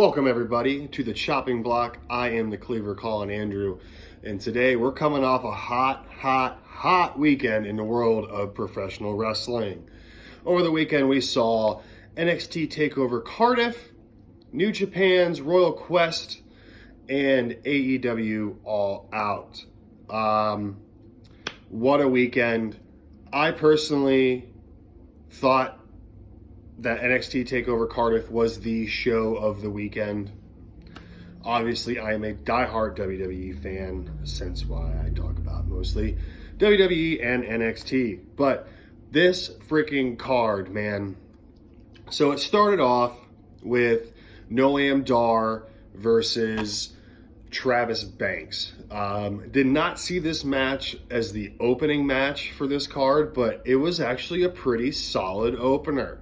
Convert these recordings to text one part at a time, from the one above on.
Welcome everybody to the chopping block. I am the Cleaver, Colin Andrew, and today we're coming off a hot weekend in the world of professional wrestling. Over the weekend we saw NXT TakeOver Cardiff, New Japan's Royal Quest, and AEW All Out. What a weekend. I personally thought that NXT TakeOver Cardiff was the show of the weekend. Obviously, I am a diehard WWE fan, since why I talk about mostly WWE and NXT. But this freaking card, man. So it started off with Noam Dar versus Travis Banks. Did not see this match as the opening match for this card, but it was actually a pretty solid opener.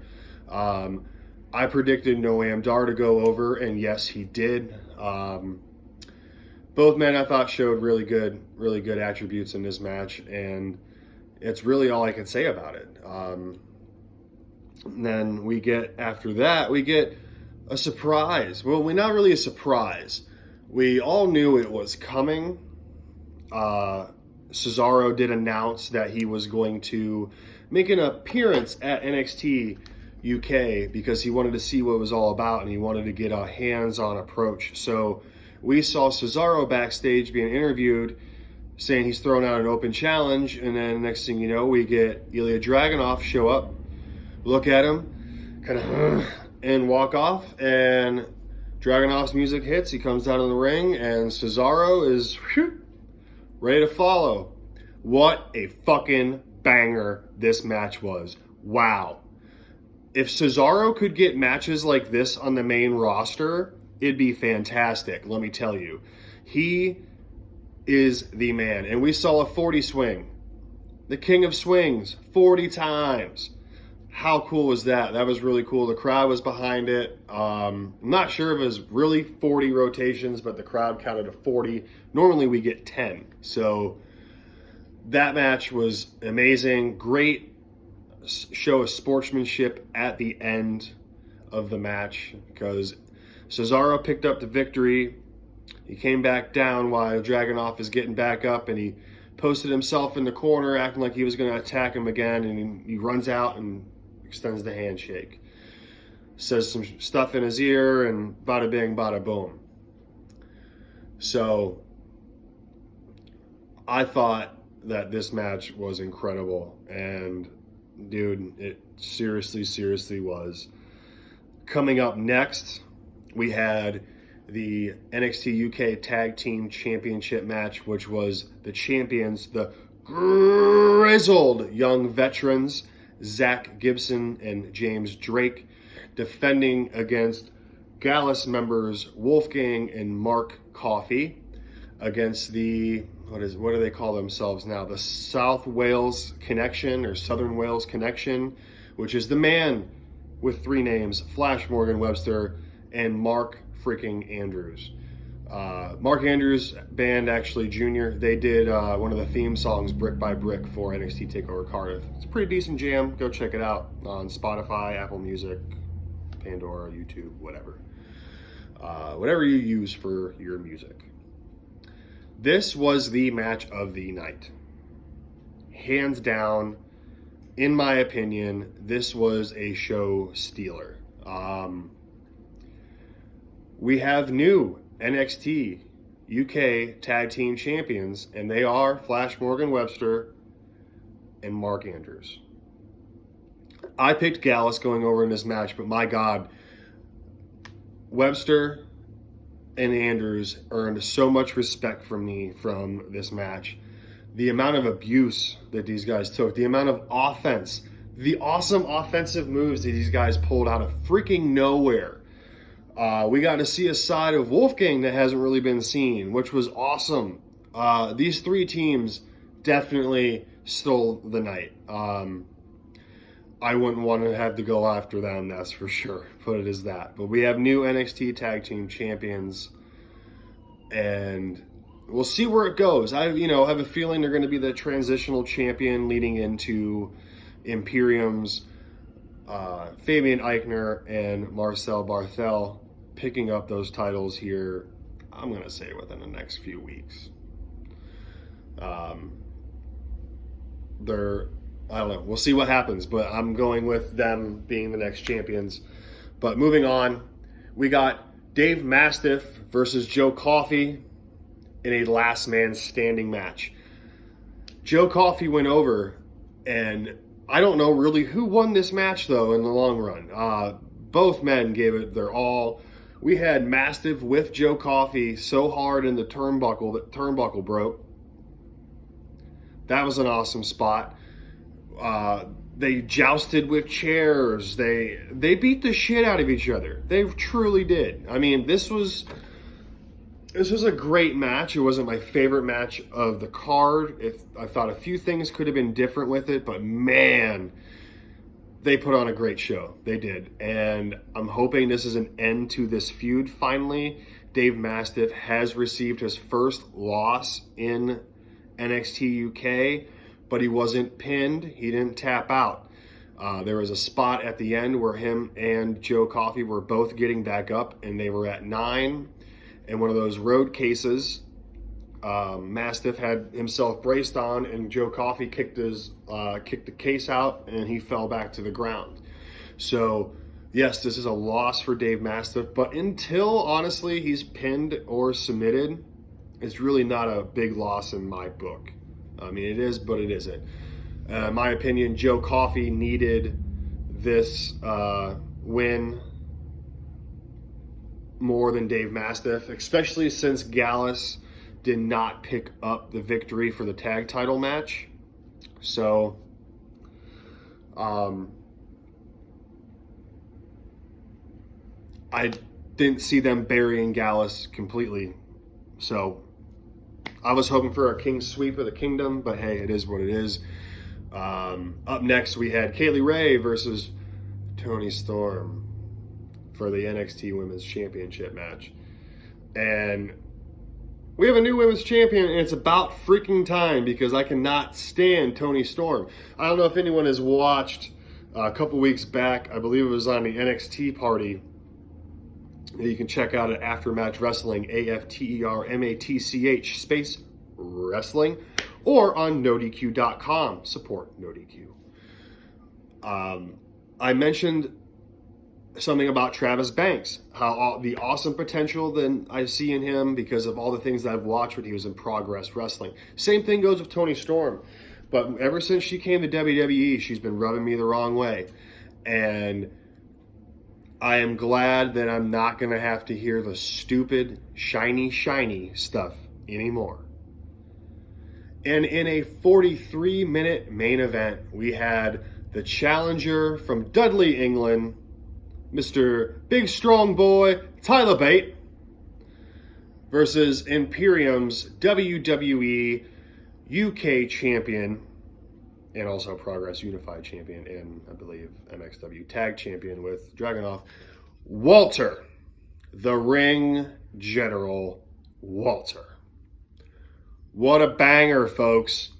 I predicted Noam Dar to go over, and yes, he did. Both men I thought showed really good attributes in this match, and it's really all I can say about it. And then after that, we get a surprise. Well, not really a surprise. We all knew it was coming. Cesaro did announce that he was going to make an appearance at NXT UK because he wanted to see what it was all about and he wanted to get a hands-on approach. So we saw Cesaro backstage being interviewed saying he's throwing out an open challenge, and then next thing you know, we get Ilya Dragunov show up, look at him, kind of and walk off, and Dragunov's music hits, he comes down in the ring, and Cesaro is ready to follow. What a fucking banger this match was. Wow. If Cesaro could get matches like this on the main roster, it'd be fantastic, let me tell you. He is the man. And we saw a 40 swing. The king of swings, 40 times. How cool was that? That was really cool. The crowd was behind it. I'm not sure if it was really 40 rotations, but the crowd counted to 40. Normally we get 10. So that match was amazing. Great show of sportsmanship at the end of the match because Cesaro picked up the victory. He came back down while Dragunov is getting back up, and he posted himself in the corner acting like he was going to attack him again, and he runs out and extends the handshake. Says some stuff in his ear, and bada bing, bada boom. So I thought that this match was incredible, and dude, it seriously was. Coming up next, we had the NXT UK Tag Team Championship match, which was the champions, the grizzled young veterans, Zach Gibson and James Drake, defending against Gallus members Wolfgang and Mark Coffey against the what do they call themselves now? The South Wales Connection, or Southern Wales Connection, which is the man with three names, Flash Morgan Webster and Mark freaking Andrews. Mark Andrews band, actually Junior, they did one of the theme songs, Brick by Brick, for NXT TakeOver Cardiff. It's a pretty decent jam. Go check it out on Spotify, Apple Music, Pandora, YouTube, whatever. Whatever you use for your music. This was the match of the night. Hands down, in my opinion, this was a show stealer. We have new NXT UK Tag Team Champions, and they are Flash Morgan Webster and Mark Andrews. I picked Gallus going over in this match, but my God, Webster and Andrews earned so much respect from me from this match. The amount of abuse that these guys took, the amount of offense, the awesome offensive moves that these guys pulled out of freaking nowhere. We got to see a side of Wolfgang that hasn't really been seen, which was awesome. These three teams definitely stole the night. I wouldn't want to have to go after them, that's for sure. Put it as that. But we have new NXT Tag Team Champions, and we'll see where it goes. I have a feeling they're going to be the transitional champion leading into Imperium's Fabian Eichner and Marcel Barthel picking up those titles here, I'm going to say within the next few weeks. I don't know. We'll see what happens, but I'm going with them being the next champions. But moving on, we got Dave Mastiff versus Joe Coffey in a last man standing match. Joe Coffey went over, and I don't know really who won this match, though, in the long run. Both men gave it their all. We had Mastiff with Joe Coffey so hard in the turnbuckle that turnbuckle broke. That was an awesome spot. They jousted with chairs. They beat the shit out of each other. They truly did. I mean, this was a great match. It wasn't my favorite match of the card. I thought a few things could have been different with it, but man, they put on a great show. They did. And I'm hoping this is an end to this feud finally. Dave Mastiff has received his first loss in NXT UK, but he wasn't pinned. He didn't tap out. There was a spot at the end where him and Joe Coffey were both getting back up, and they were at 9. And one of those road cases, Mastiff had himself braced on, and Joe Coffey kicked the case out, and he fell back to the ground. So, yes, this is a loss for Dave Mastiff, but until, honestly, he's pinned or submitted, it's really not a big loss in my book. I mean, it is, but it isn't. In my opinion, Joe Coffey needed this win more than Dave Mastiff, especially since Gallus did not pick up the victory for the tag title match. So, I didn't see them burying Gallus completely. So, I was hoping for a king sweep of the kingdom, but hey, it is what it is. Up next, we had Kaylee Ray versus Toni Storm for the NXT Women's Championship match. And we have a new women's champion, and it's about freaking time because I cannot stand Toni Storm. I don't know if anyone has watched a couple weeks back, I believe it was on the NXT party. You can check out at Aftermatch Wrestling, AFTERMATCH space wrestling, or on NoDQ.com. Support NoDQ. I mentioned something about Travis Banks, how the awesome potential that I see in him because of all the things that I've watched when he was in Progress Wrestling. Same thing goes with Toni Storm. But ever since she came to WWE, she's been rubbing me the wrong way. And I am glad that I'm not going to have to hear the stupid, shiny stuff anymore. And in a 43-minute main event, we had the challenger from Dudley, England, Mr. Big Strong Boy, Tyler Bate, versus Imperium's WWE UK champion, and also Progress Unified champion, and I believe MXW Tag champion with Dragunov, Walter, the Ring General Walter. What a banger, folks.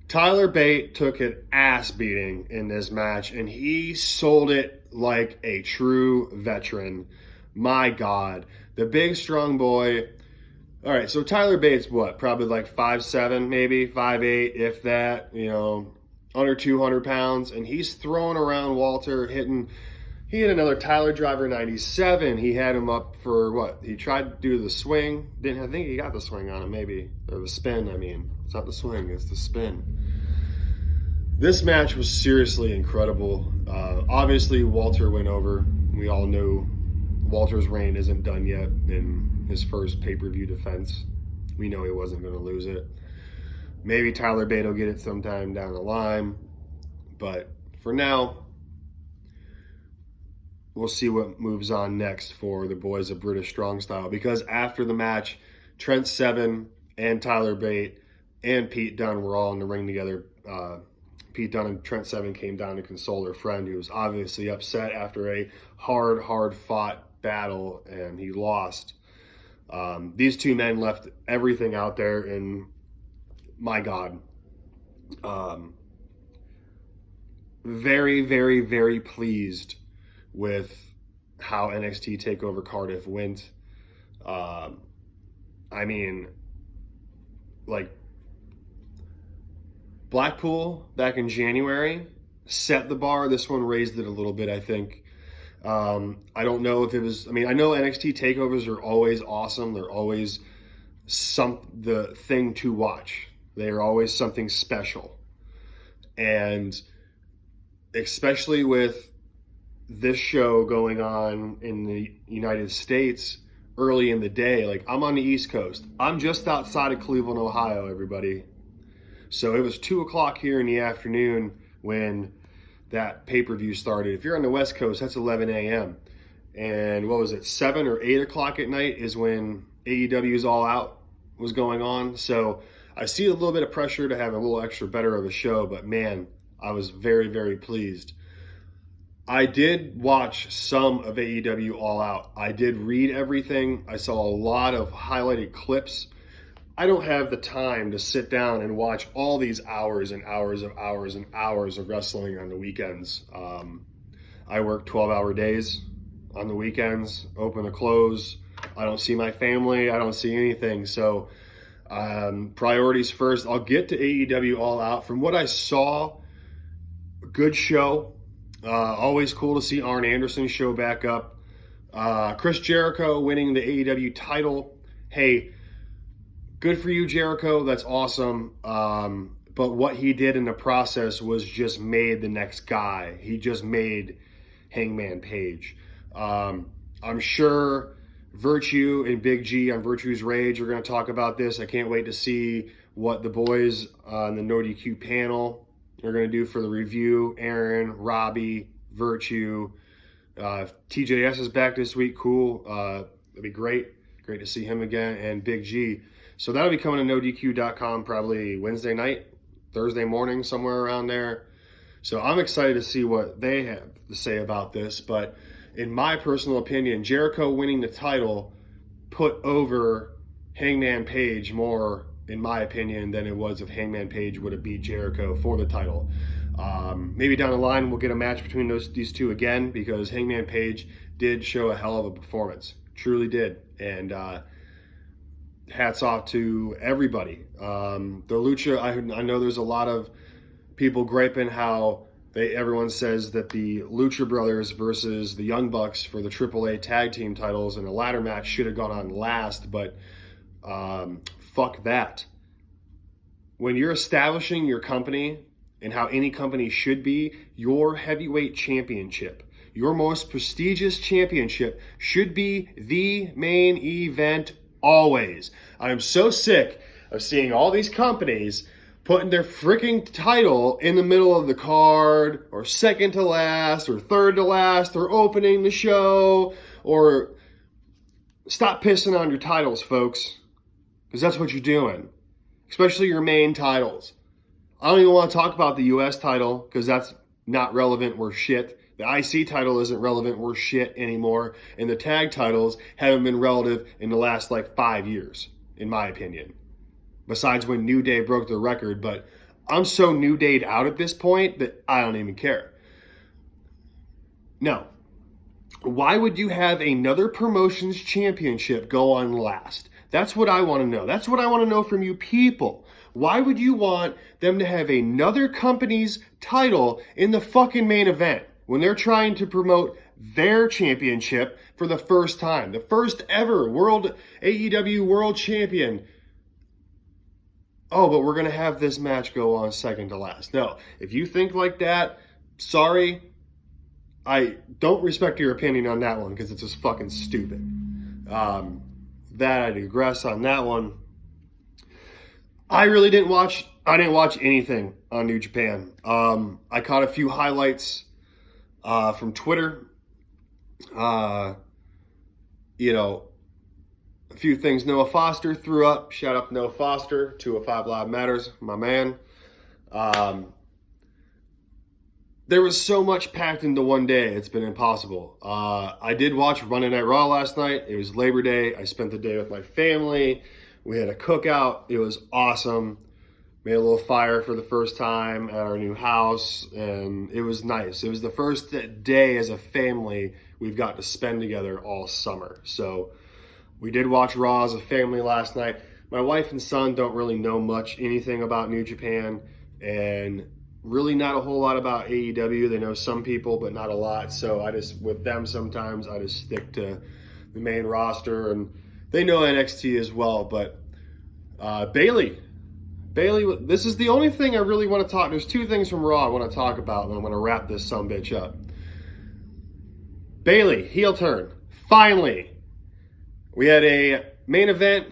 Tyler Bate took an ass beating in this match, and he sold it like a true veteran. My God. The Big Strong Boy. All right, so Tyler Bate's what? Probably like 5'7", maybe 5'8", if that, under 200 pounds. And he's throwing around Walter, he had another Tyler Driver 97. He had him up for what? He tried to do the swing. I think he got the swing on him, maybe. Or the spin, I mean. It's not the swing, it's the spin. This match was seriously incredible. Obviously, Walter went over. We all knew Walter's reign isn't done yet in his first pay-per-view defense. We know he wasn't going to lose it. Maybe Tyler Bate will get it sometime down the line. But for now, we'll see what moves on next for the boys of British Strong Style. Because after the match, Trent Seven and Tyler Bate and Pete Dunne were all in the ring together. Pete Dunne and Trent Seven came down to console their friend who was obviously upset after a hard-fought battle, and he lost. These two men left everything out there, and my God. Very, very, very pleased with how NXT TakeOver Cardiff went. I mean, like, Blackpool back in January set the bar. This one raised it a little bit, I think. I don't know if it was, I mean, I know NXT takeovers are always awesome. They're always the thing to watch. They are always something special. And especially with this show going on in the United States early in the day, like, I'm on the East Coast. I'm just outside of Cleveland, Ohio, everybody. So it was 2 o'clock here in the afternoon when that pay-per-view started. If you're on the West Coast, that's 11 a.m. And what was it, 7 or 8 o'clock at night is when AEW's All Out was going on. So I see a little bit of pressure to have a little extra better of a show, but man, I was very, very pleased. I did watch some of AEW All Out. I did read everything. I saw a lot of highlighted clips. I don't have the time to sit down and watch all these hours and hours of hours and hours of wrestling on the weekends. I work 12-hour days on the weekends, open to close. I don't see my family. I don't see anything. So priorities first. I'll get to AEW All Out. From what I saw, good show. Always cool to see Arn Anderson show back up. Chris Jericho winning the AEW title. Hey, good for you, Jericho. That's awesome. But what he did in the process was just made the next guy. He just made Hangman Page. I'm sure Virtue and Big G on Virtue's Rage are going to talk about this. I can't wait to see what the boys on the No DQ panel are going to do for the review. Aaron, Robbie, Virtue. TJS is back this week. Cool. It'll be great. Great to see him again. And Big G. So that'll be coming to NoDQ.com probably Wednesday night, Thursday morning, somewhere around there. So I'm excited to see what they have to say about this. But in my personal opinion, Jericho winning the title put over Hangman Page more, in my opinion, than it was if Hangman Page would have beat Jericho for the title. Maybe down the line we'll get a match between these two again, because Hangman Page did show a hell of a performance. Truly did. And hats off to everybody. The Lucha, I know there's a lot of people griping how everyone says that the Lucha Brothers versus the Young Bucks for the AAA tag team titles in a ladder match should have gone on last, but fuck that. When you're establishing your company and how any company should be, your heavyweight championship, your most prestigious championship, should be the main event always. I am so sick of seeing all these companies putting their freaking title in the middle of the card, or second to last, or third to last, or opening the show, or stop pissing on your titles, folks, because that's what you're doing, especially your main titles. I don't even want to talk about the U.S. title, because that's not relevant worth shit. The IC title isn't relevant worth shit anymore, and the tag titles haven't been relative in the last 5 years, in my opinion. Besides when New Day broke the record, but I'm so New Day'd out at this point that I don't even care. No. Why would you have another promotion's championship go on last? That's what I want to know. That's what I want to know from you people. Why would you want them to have another company's title in the fucking main event when they're trying to promote their championship for the first time? The first ever AEW World Champion. Oh, but we're going to have this match go on second to last. No, if you think like that, sorry. I don't respect your opinion on that one, because it's just fucking stupid. That I digress on that one. I didn't watch anything on New Japan. I caught a few highlights from Twitter. A few things Noah Foster threw up. Shout out to Noah Foster, 205 Live Matters, my man. There was so much packed into one day, it's been impossible. I did watch Monday Night Raw last night. It was Labor Day. I spent the day with my family. We had a cookout. It was awesome. made a little fire for the first time at our new house, and it was nice. It was the first day as a family we've got to spend together all summer. So we did watch Raw as a family last night. My wife and son don't really know anything about New Japan, and really not a whole lot about AEW. They know some people, but not a lot. So with them sometimes I just stick to the main roster, and they know NXT as well. But Bayley, this is the only thing I really want to talk. There's two things from Raw I want to talk about, and I'm going to wrap this sumbitch up. Bayley, heel turn. Finally. We had a main event.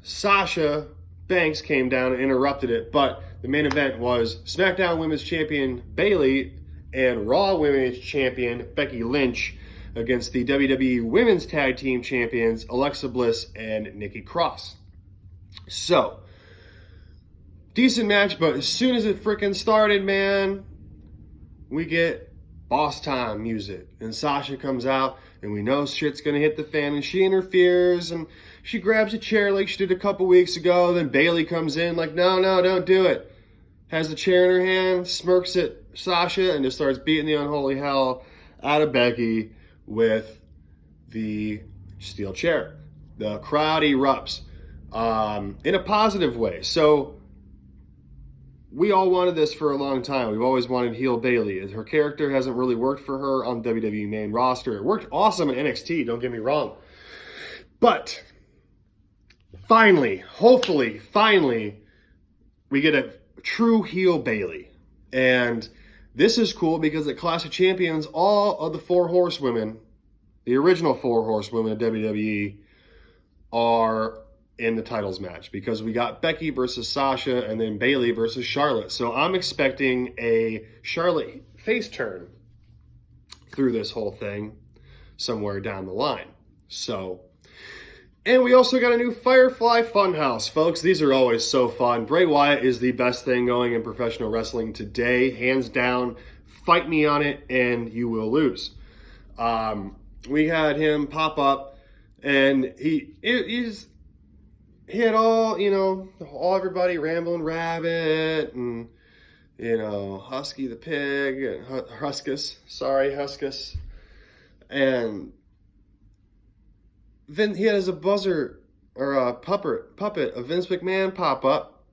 Sasha Banks came down and interrupted it, but the main event was SmackDown Women's Champion Bayley and Raw Women's Champion Becky Lynch against the WWE Women's Tag Team Champions Alexa Bliss and Nikki Cross. So, decent match, but as soon as it freaking started, man, we get boss time music. And Sasha comes out, and we know shit's gonna hit the fan, and she interferes, and she grabs a chair like she did a couple weeks ago. Then Bayley comes in like, no, don't do it. Has the chair in her hand, smirks at Sasha, and just starts beating the unholy hell out of Becky with the steel chair. The crowd erupts in a positive way. So we all wanted this for a long time. We've always wanted heel Bayley. Her character hasn't really worked for her on WWE main roster. It worked awesome in NXT, don't get me wrong. But finally, hopefully, we get a true heel Bayley. And this is cool because at Clash of Champions, all of the four horsewomen, the original four horsewomen of WWE, are in the titles match, because we got Becky versus Sasha and then Bayley versus Charlotte. So I'm expecting a Charlotte face turn through this whole thing somewhere down the line. So, and we also got a new Firefly Funhouse, folks. These are always so fun. Bray Wyatt is the best thing going in professional wrestling today, hands down. Fight me on it and you will lose. We had him pop up, and he had all everybody, Rambling Rabbit and, Husky the Pig, and Huskus. And then he has a buzzer, or a puppet of Vince McMahon pop up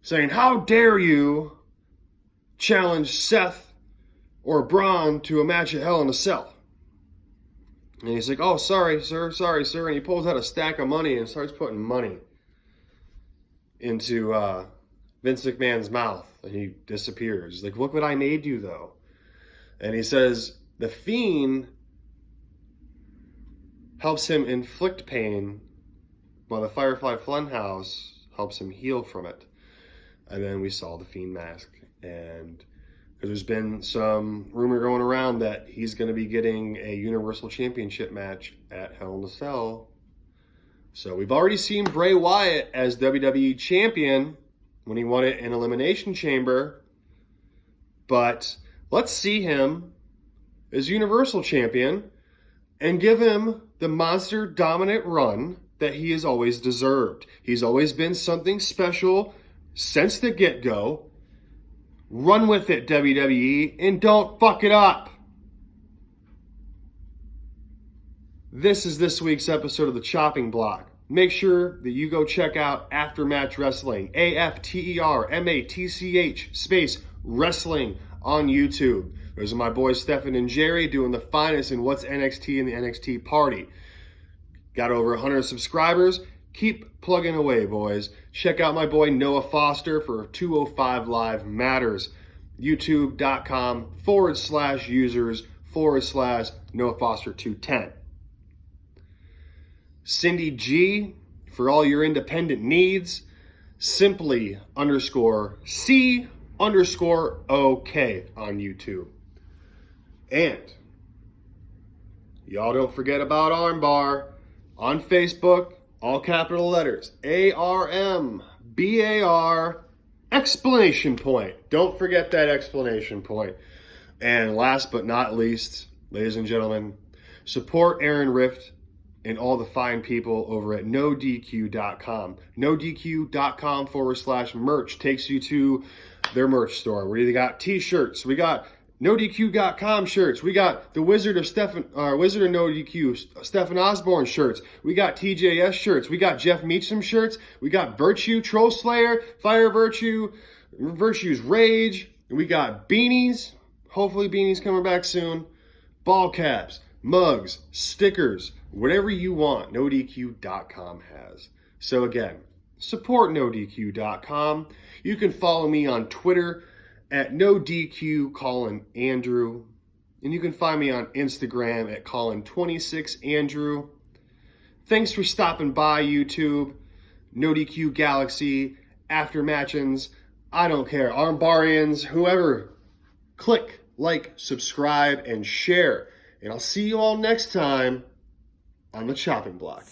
saying, "How dare you challenge Seth or Braun to a match at Hell in a Cell?" And he's like, "Oh, sorry, sir. And he pulls out a stack of money and starts putting money into Vince McMahon's mouth, and he disappears. He's like, "Look what I made you, though." And he says the Fiend helps him inflict pain, while the Firefly Funhouse helps him heal from it. And then we saw the Fiend mask, and because there's been some rumor going around that he's going to be getting a Universal Championship match at Hell in a Cell. So we've already seen Bray Wyatt as WWE Champion when he won it in Elimination Chamber. But let's see him as Universal Champion and give him the monster dominant run that he has always deserved. He's always been something special since the get-go. Run with it, WWE, and don't fuck it up. This is this week's episode of The Chopping Block. Make sure that you go check out Aftermatch Wrestling, AFTERMATCH space wrestling on YouTube. Those are my boys Stefan and Jerry doing the finest in what's NXT and the NXT party. Got over 100 subscribers. Keep plugging away, boys. Check out my boy Noah Foster for 205 Live Matters. YouTube.com/users/Noah Foster 210. Cindy G, for all your independent needs, simply _C_OK on YouTube. And y'all don't forget about Armbar on Facebook, all capital letters, ARMBAR, exclamation point. Don't forget that exclamation point. And last but not least, ladies and gentlemen, support Aaron Rift and all the fine people over at NoDQ.com. NoDQ.com/merch takes you to their merch store. We got t-shirts. We got NoDQ.com shirts. We got the Wizard of No DQ, Stephen Osborne shirts. We got TJS shirts. We got Jeff Meacham shirts. We got Virtue, Troll Slayer, Fire Virtue, Virtue's Rage. We got beanies. Hopefully beanies coming back soon. Ball caps, mugs, stickers, whatever you want, NoDQ.com has. So again, support NoDQ.com. You can follow me on Twitter at NoDQ Colin Andrew. And you can find me on Instagram at Colin26Andrew. Thanks for stopping by, YouTube. NoDQ Galaxy, Aftermatchins, I don't care, Armbarians, whoever. Click, like, subscribe, and share. And I'll see you all next time on the chopping block.